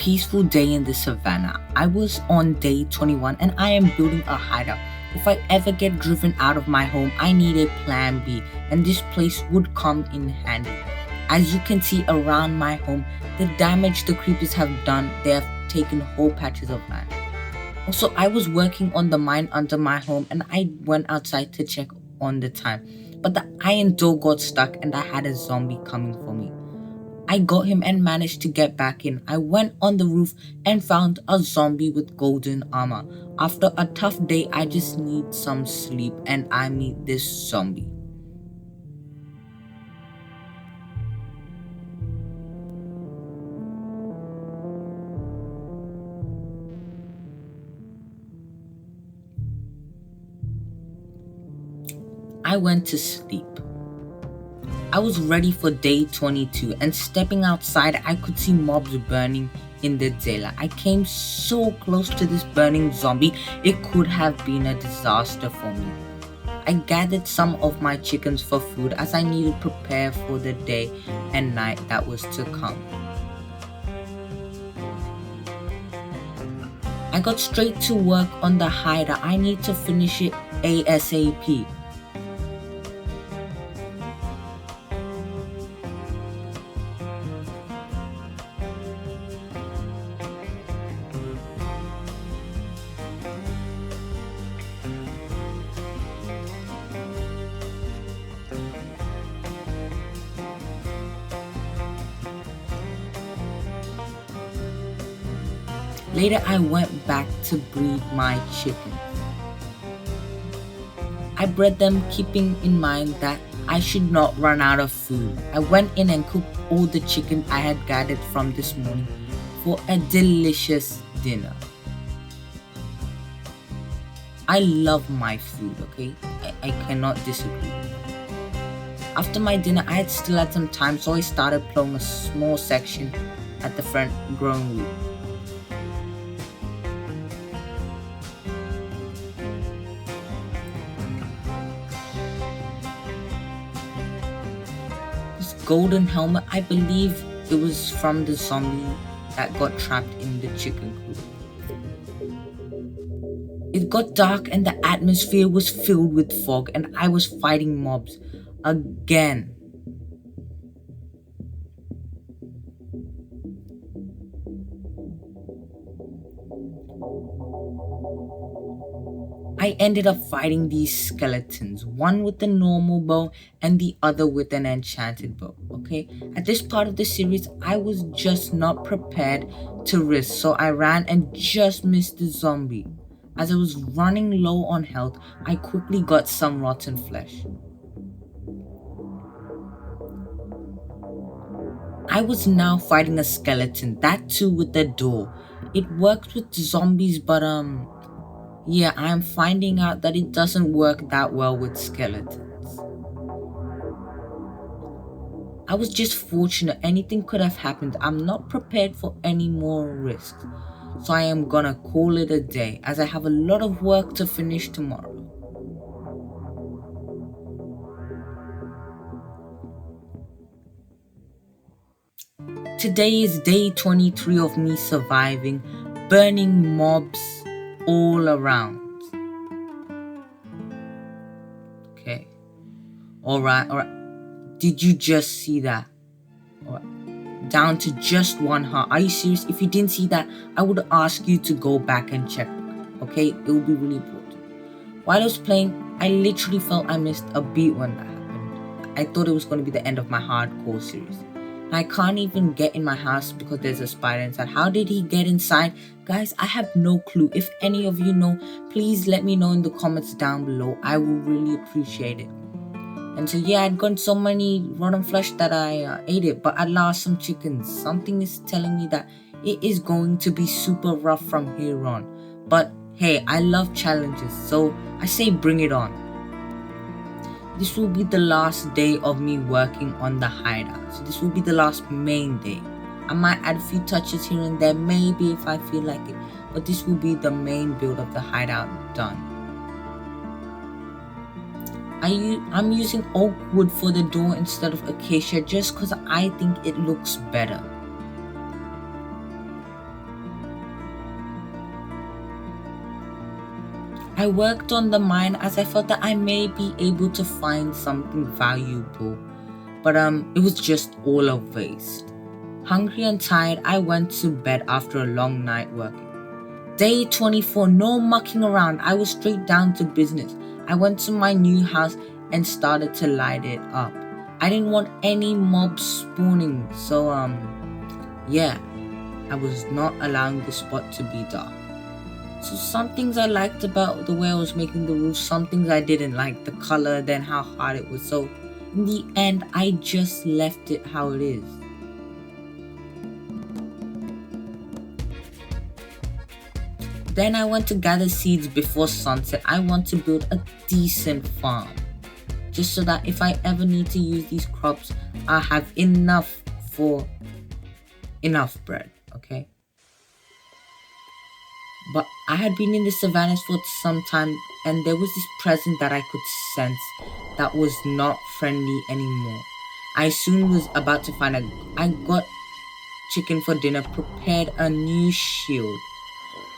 peaceful day in the savannah. I was on day 21 and I am building a hideout. If I ever get driven out of my home, I need a plan B, and this place would come in handy. As you can see around my home, the damage the creepers have done, they have taken whole patches of land. Also, I was working on the mine under my home and I went outside to check on the time. But the iron door got stuck and I had a zombie coming for me. I got him and managed to get back in. I went on the roof and found a zombie with golden armor. After a tough day, I just need some sleep and I meet this zombie. I went to sleep. I was ready for day 22 and stepping outside I could see mobs burning in the daylight. I came so close to this burning zombie, it could have been a disaster for me. I gathered some of my chickens for food as I needed to prepare for the day and night that was to come. I got straight to work on the hideout. I need to finish it ASAP. Later, I went back to breed my chickens. I bred them keeping in mind that I should not run out of food. I went in and cooked all the chicken I had gathered from this morning for a delicious dinner. I love my food, okay? I cannot disagree. After my dinner, I still had some time, so I started plowing a small section at the front growing wheat. Golden helmet, I believe it was from the zombie that got trapped in the chicken coop. It got dark and the atmosphere was filled with fog and I was fighting mobs again. I ended up fighting these skeletons, one with a normal bow and the other with an enchanted bow, okay? At this part of the series, I was just not prepared to risk, so I ran and just missed the zombie. As I was running low on health, I quickly got some rotten flesh. I was now fighting a skeleton, that too with a door. It worked with zombies, but yeah, I'm finding out that it doesn't work that well with skeletons. I was just fortunate, anything could have happened. I'm not prepared for any more risks. So I am gonna call it a day as I have a lot of work to finish tomorrow. Today is day 23 of me surviving, burning mobs all around. Okay. Alright. Did you just see that? Alright. Down to just one heart. Are you serious? If you didn't see that, I would ask you to go back and check. Okay? It will be really important. While I was playing, I literally felt I missed a beat when that happened. I thought it was going to be the end of my hardcore series. I can't even get in my house because there's a spider inside. How did he get inside? Guys, I have no clue. If any of you know, please let me know in the comments down below. I will really appreciate it. And so yeah, I'd gotten so many rotten flesh that I ate it, but I lost some chickens. Something is telling me that it is going to be super rough from here on. But hey, I love challenges, so I say bring it on. This will be the last day of me working on the hideout. So this will be the last main day. I might add a few touches here and there, maybe if I feel like it. But this will be the main build of the hideout done. I'm using oak wood for the door instead of acacia just because I think it looks better. I worked on the mine as I felt that I may be able to find something valuable, but it was just all a waste. Hungry and tired, I went to bed after a long night working. Day 24, no mucking around. I was straight down to business. I went to my new house and started to light it up. I didn't want any mobs spawning, so yeah, I was not allowing the spot to be dark. So some things I liked about the way I was making the roof, some things I didn't like, the color, then how hard it was. So in the end, I just left it how it is. Then I went to gather seeds before sunset. I want to build a decent farm, just so that if I ever need to use these crops, I have enough bread, okay? But I had been in the savannas for some time, and there was this presence that I could sense that was not friendly anymore. I soon was about to find I got chicken for dinner, prepared a new shield,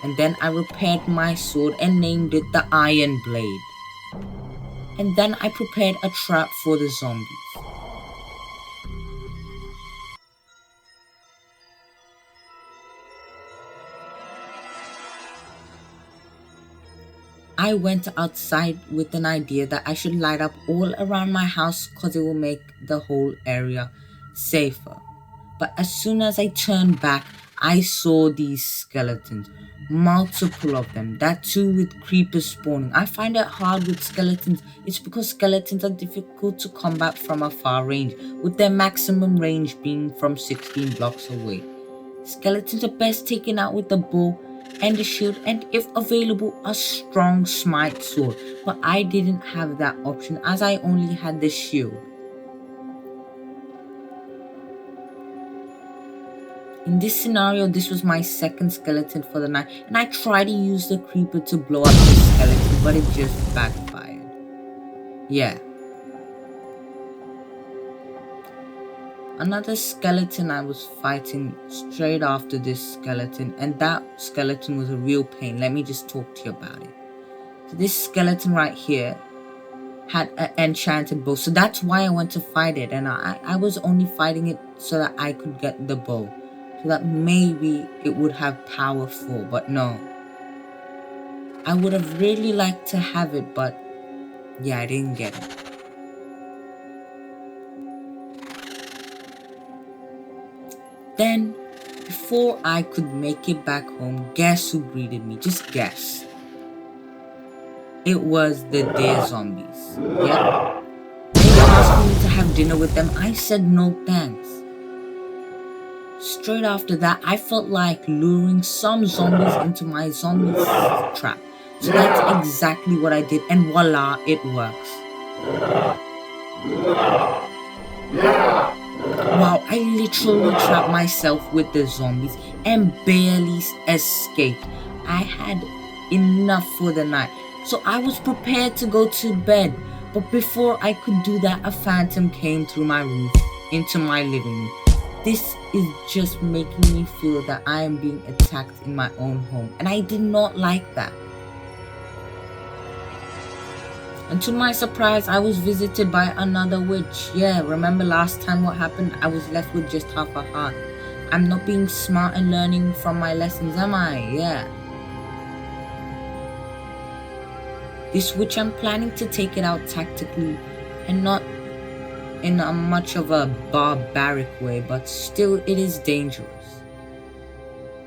and then I repaired my sword and named it the Iron Blade. And then I prepared a trap for the zombies. I went outside with an idea that I should light up all around my house because it will make the whole area safer. But as soon as I turned back, I saw these skeletons, multiple of them, that too with creepers spawning. I find it hard with skeletons. It's because skeletons are difficult to combat from a far range, with their maximum range being from 16 blocks away. Skeletons are best taken out with a bow and a shield, and if available, a strong smite sword. But I didn't have that option as I only had the shield. In this scenario, this was my second skeleton for the night, and I tried to use the creeper to blow up the skeleton, but it just backfired. Yeah. Another skeleton I was fighting straight after this skeleton, and that skeleton was a real pain. Let me just talk to you about it. So this skeleton right here had an enchanted bow, so that's why I went to fight it, and I was only fighting it so that I could get the bow, so that maybe it would have power 4, but no. I would have really liked to have it, but yeah, I didn't get it. Then, before I could make it back home, guess who greeted me? Just guess. It was the deer zombies. Yep. They were asking me to have dinner with them. I said no thanks. Straight after that, I felt like luring some zombies into my zombie trap. So that's exactly what I did, and voila, it works. Wow, I literally trapped myself with the zombies and barely escaped. I had enough for the night, so I was prepared to go to bed. But before I could do that, a phantom came through my roof into my living room. This is just making me feel that I am being attacked in my own home, and I did not like that. And to my surprise, I was visited by another witch. Yeah, remember last time what happened? I was left with just half a heart. I'm not being smart and learning from my lessons, am I? Yeah. This witch, I'm planning to take it out tactically and not in a much of a barbaric way, but still it is dangerous.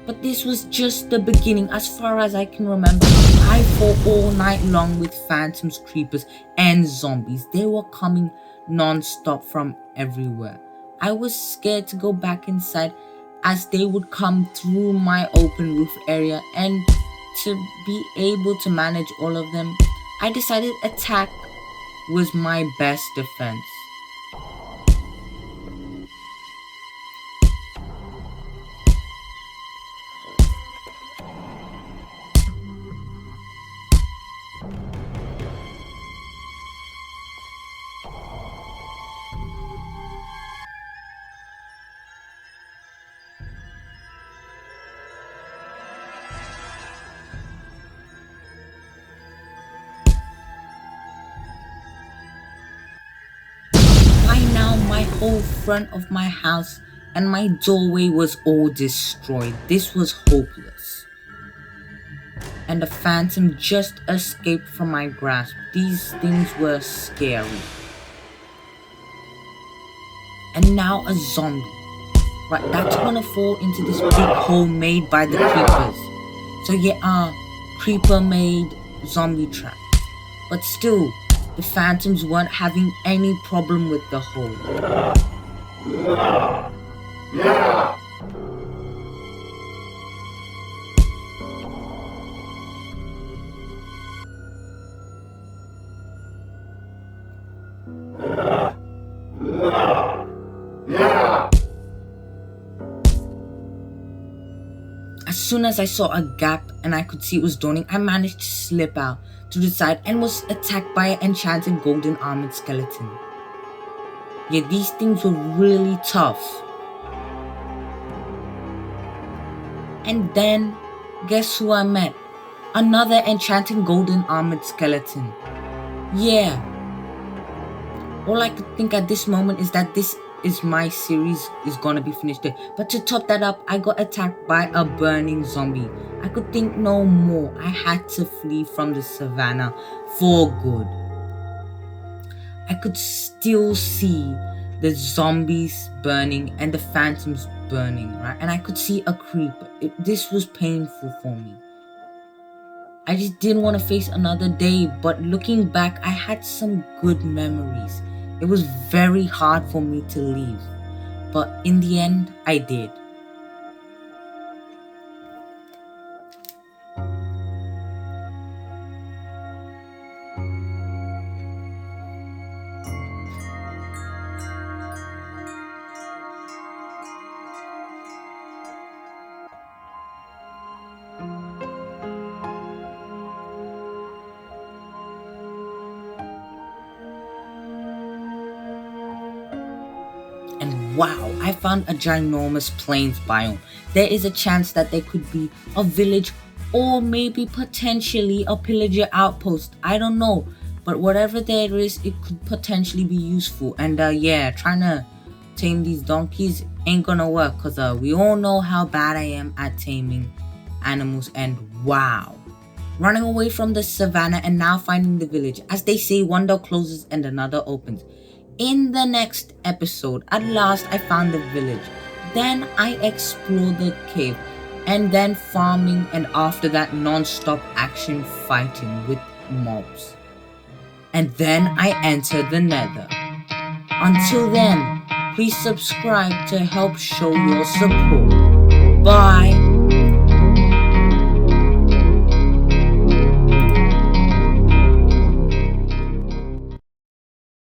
But this was just the beginning. As far as I can remember, I fought all night long with phantoms, creepers, and zombies. They were coming non-stop from everywhere. I was scared to go back inside as they would come through my open roof area, and to be able to manage all of them, I decided attack was my best defense. by now my whole front of my house and my doorway was all destroyed. This was hopeless. And the phantom just escaped from my grasp. These things were scary. And now a zombie. Right, that's gonna fall into this big hole made by the creepers. So yeah, creeper made zombie trap. But still, the phantoms weren't having any problem with the hole. As soon as I saw a gap and I could see it was dawning, I managed to slip out to the side and was attacked by an enchanted golden armored skeleton. Yeah, these things were really tough. And then, guess who I met? Another enchanted golden armored skeleton. Yeah. All I could think at this moment is that this is my series is gonna be finished there. But to top that up, I got attacked by a burning zombie. I could think no more. I had to flee from the savannah for good. I could still see the zombies burning and the phantoms burning, right? And I could see a creeper. This was painful for me. I just didn't want to face another day, but looking back, I had some good memories. It was very hard for me to leave, but in the end, I did. And wow, I found a ginormous plains biome. There is a chance that there could be a village or maybe potentially a pillager outpost. I don't know. But whatever there is, it could potentially be useful. And yeah, trying to tame these donkeys ain't gonna work because we all know how bad I am at taming animals. And wow. Running away from the savannah and now finding the village. As they say, one door closes and another opens. In the next episode, at last I found the village. Then I explored the cave. And then farming, and after that non-stop action fighting with mobs. And then I entered the nether. Until then, please subscribe to help show your support. Bye!